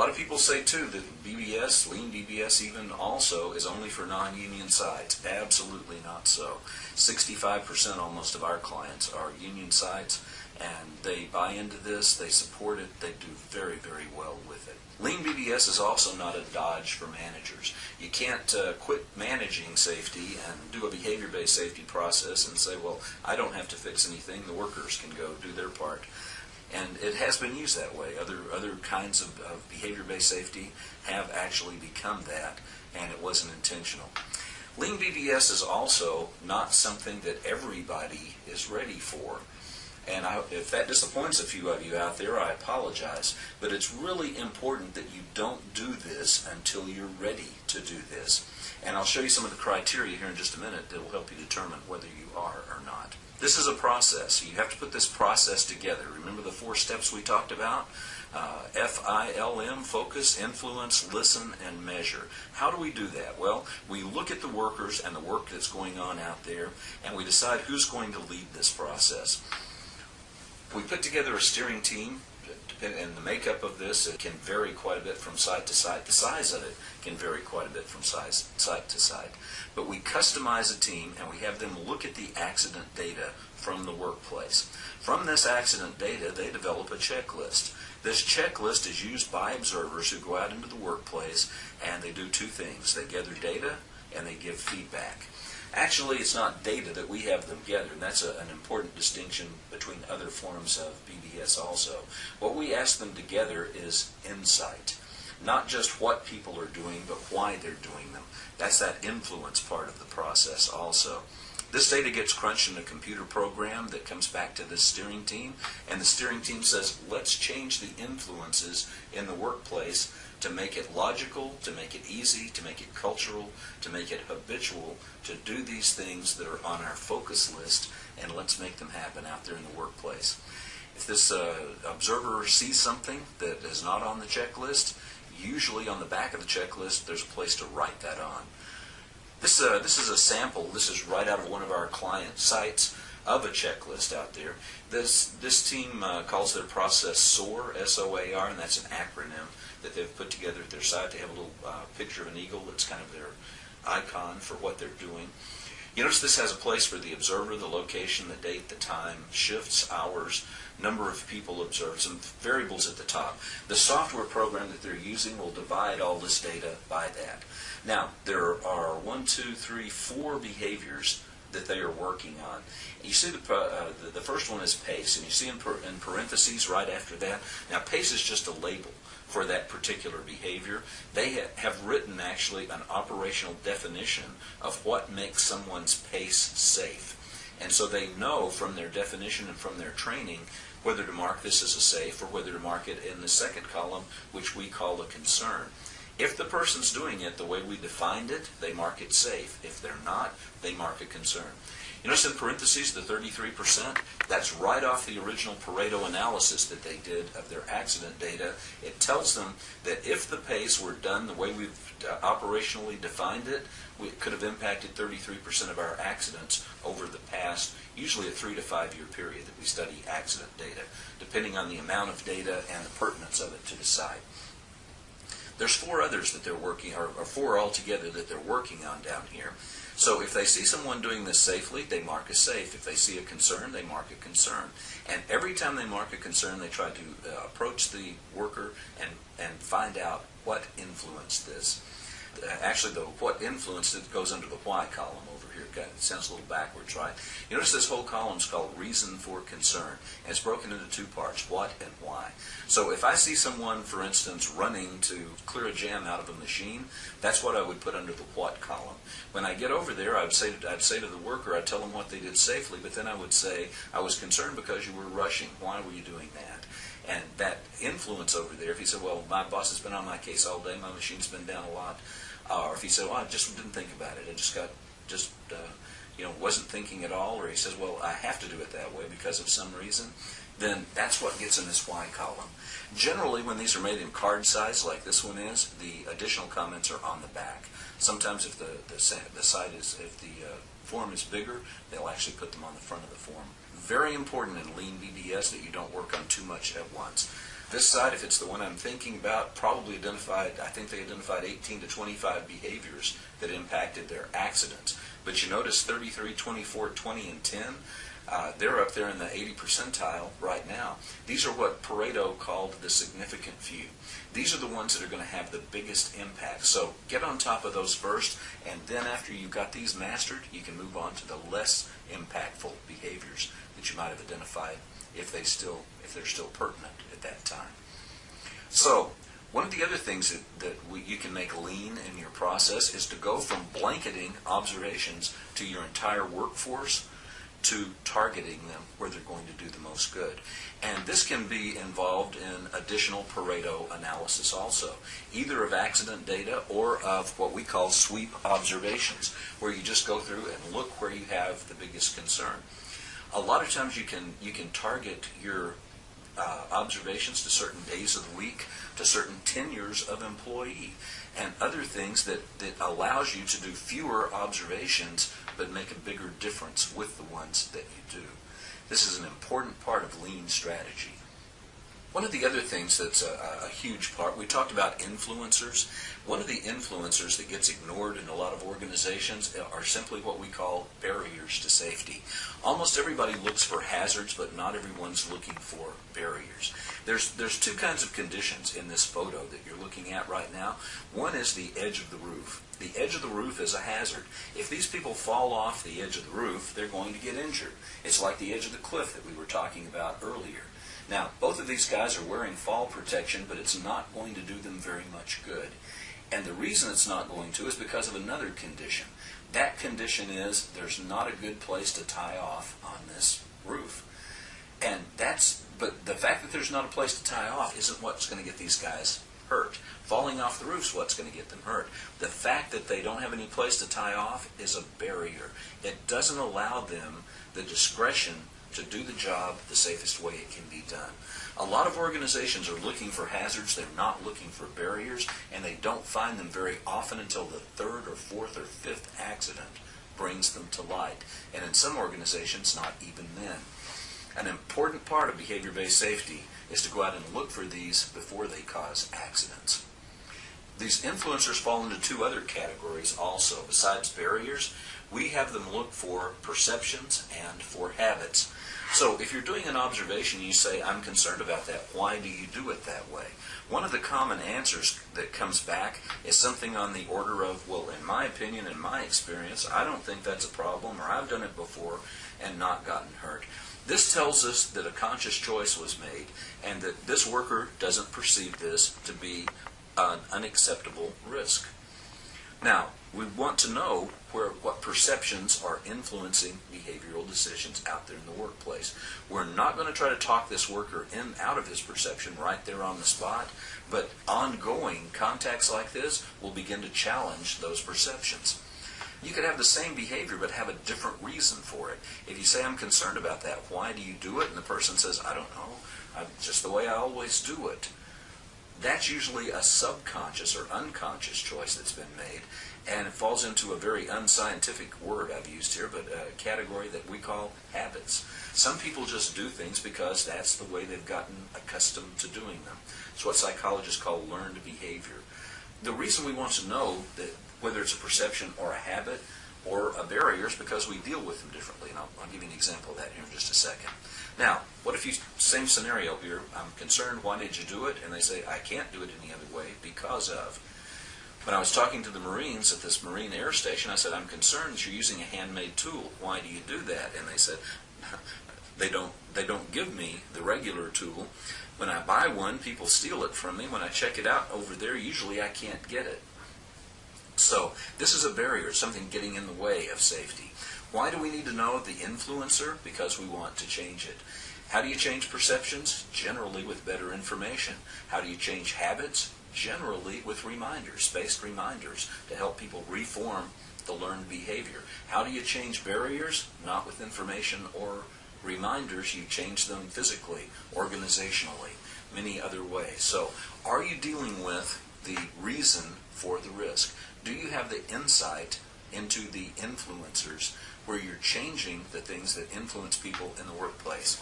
lot of people say too that BBS, lean BBS even also, is only for non-union sites. Absolutely not so. 65% almost of our clients are union sites, and they buy into this, they support it, they do very, very well with it. Lean BBS is also not a dodge for managers. You can't quit managing safety and do a behavior-based safety process and say, well, I don't have to fix anything, the workers can go do their part. And it has been used that way. Other kinds of behavior-based safety have actually become that, and it wasn't intentional. Lean BBS is also not something that everybody is ready for. And if that disappoints a few of you out there, I apologize. But it's really important that you don't do this until you're ready to do this. And I'll show you some of the criteria here in just a minute that will help you determine whether you are or not. This is a process. You have to put this process together. Remember the 4 steps we talked about? FILM, focus, influence, listen, and measure. How do we do that? Well, we look at the workers and the work that's going on out there, and we decide who's going to lead this process. We put together a steering team, and the makeup of this, it can vary quite a bit from site to site. The size of it can vary quite a bit from site to site. But we customize a team, and we have them look at the accident data from the workplace. From this accident data, they develop a checklist. This checklist is used by observers who go out into the workplace, and they do 2 things. They gather data, and they give feedback. Actually, it's not data that we have them gather, and that's an important distinction between other forms of BBS also. What we ask them to gather is insight. Not just what people are doing, but why they're doing them. That's that influence part of the process also. This data gets crunched in a computer program that comes back to the steering team, and the steering team says, let's change the influences in the workplace to make it logical, to make it easy, to make it cultural, to make it habitual, to do these things that are on our focus list, and let's make them happen out there in the workplace. If this observer sees something that is not on the checklist, usually on the back of the checklist there's a place to write that on. This is a sample. This is right out of one of our client sites of a checklist out there. This team calls their process SOAR, S-O-A-R, and that's an acronym that they've put together at their site. They have a little picture of an eagle that's kind of their icon for what they're doing. You notice this has a place for the observer, the location, the date, the time, shifts, hours, number of people observed, some variables at the top. The software program that they're using will divide all this data by that. Now, there are 4 behaviors that they are working on. You see the first one is PACE, and you see in parentheses right after that. Now, PACE is just a label for that particular behavior. They have written actually an operational definition of what makes someone's PACE safe. And so they know from their definition and from their training whether to mark this as a safe or whether to mark it in the second column, which we call a concern. If the person's doing it the way we defined it, they mark it safe. If they're not, they mark a concern. You notice in parentheses the 33%? That's right off the original Pareto analysis that they did of their accident data. It tells them that if the PACE were done the way we've operationally defined it, it could have impacted 33% of our accidents over the past, usually a 3 to 5 year period that we study accident data, depending on the amount of data and the pertinence of it to the site. There's 4 others that they're working, or 4 altogether that they're working on down here. So if they see someone doing this safely, they mark a safe. If they see a concern, they mark a concern. And every time they mark a concern, they try to approach the worker and find out what influenced this. Actually, the what influenced it goes under the why column over here. It sounds a little backwards, right? You notice this whole column is called reason for concern. And it's broken into 2 parts, what and why. So if I see someone, for instance, running to clear a jam out of a machine, that's what I would put under the what column. When I get over there, I'd say to the worker, I'd tell them what they did safely, but then I would say, I was concerned because you were rushing. Why were you doing that? And that influence over there, if he said, well, my boss has been on my case all day, my machine's been down a lot, or if he said, well, I just didn't think about it, I just wasn't thinking at all, or he says, well, I have to do it that way because of some reason, then that's what gets in this why column. Generally, when these are made in card size, like this one is, the additional comments are on the back. Sometimes if the form is bigger, they'll actually put them on the front of the form. Very important in lean BBS that you don't work on too much at once. This site, if it's the one I'm thinking about, probably identified, I think they identified 18 to 25 behaviors that impacted their accidents. But you notice 33, 24, 20, and 10, they're up there in the 80 percentile right now. These are what Pareto called the significant few. These are the ones that are going to have the biggest impact. So get on top of those first, and then after you've got these mastered, you can move on to the less impactful behaviors that you might have identified if they're still pertinent at that time. So one of the other things you can make lean in your process is to go from blanketing observations to your entire workforce to targeting them where they're going to do the most good. And this can be involved in additional Pareto analysis also, either of accident data or of what we call sweep observations, where you just go through and look where you have the biggest concern. A lot of times you can target your observations to certain days of the week, to certain tenures of employee, and other things that allows you to do fewer observations but make a bigger difference with the ones that you do. This is an important part of lean strategy. One of the other things that's a huge part, we talked about influencers. One of the influencers that gets ignored in a lot of organizations are simply what we call barriers to safety. Almost everybody looks for hazards, but not everyone's looking for barriers. There's two kinds of conditions in this photo that you're looking at right now. One is the edge of the roof. The edge of the roof is a hazard. If these people fall off the edge of the roof, they're going to get injured. It's like the edge of the cliff that we were talking about earlier. Now, both of these guys are wearing fall protection, but it's not going to do them very much good. And the reason it's not going to is because of another condition. That condition is there's not a good place to tie off on this roof. But the fact that there's not a place to tie off isn't what's going to get these guys hurt. Falling off the roof is what's going to get them hurt. The fact that they don't have any place to tie off is a barrier. It doesn't allow them the discretion to do the job the safest way it can be done. A lot of organizations are looking for hazards, they're not looking for barriers, and they don't find them very often until the third or fourth or fifth accident brings them to light. And in some organizations, not even then. An important part of behavior-based safety is to go out and look for these before they cause accidents. These influencers fall into two other categories also. Besides barriers, we have them look for perceptions and for habits. So if you're doing an observation, you say, I'm concerned about that. Why do you do it that way? One of the common answers that comes back is something on the order of, well, in my opinion, in my experience, I don't think that's a problem, or I've done it before and not gotten hurt. This tells us that a conscious choice was made and that this worker doesn't perceive this to be an unacceptable risk. Now, we want to know what perceptions are influencing behavioral decisions out there in the workplace. We're not going to try to talk this worker out of his perception right there on the spot, but ongoing contacts like this will begin to challenge those perceptions. You could have the same behavior but have a different reason for it. If you say, I'm concerned about that, why do you do it? And the person says, I don't know, just the way I always do it. That's usually a subconscious or unconscious choice that's been made, and it falls into a very unscientific word I've used here, but a category that we call habits. Some people just do things because that's the way they've gotten accustomed to doing them. It's what psychologists call learned behavior. The reason we want to know that whether it's a perception or a habit or a barrier is because we deal with them differently, and I'll give you an example of that here in just a second. Now, what if you, same scenario here, I'm concerned, why did you do it? And they say, I can't do it any other way because of. When I was talking to the Marines at this Marine Air Station, I said, I'm concerned that you're using a handmade tool. Why do you do that? And they said, they don't give me the regular tool. When I buy one, people steal it from me. When I check it out over there, usually I can't get it. So this is a barrier, something getting in the way of safety. Why do we need to know the influencer? Because we want to change it. How do you change perceptions? Generally with better information. How do you change habits? Generally with reminders, spaced reminders, to help people reform the learned behavior. How do you change barriers? Not with information or reminders. You change them physically, organizationally, many other ways. So are you dealing with the reason for the risk? Do you have the insight into the influencers where you're changing the things that influence people in the workplace?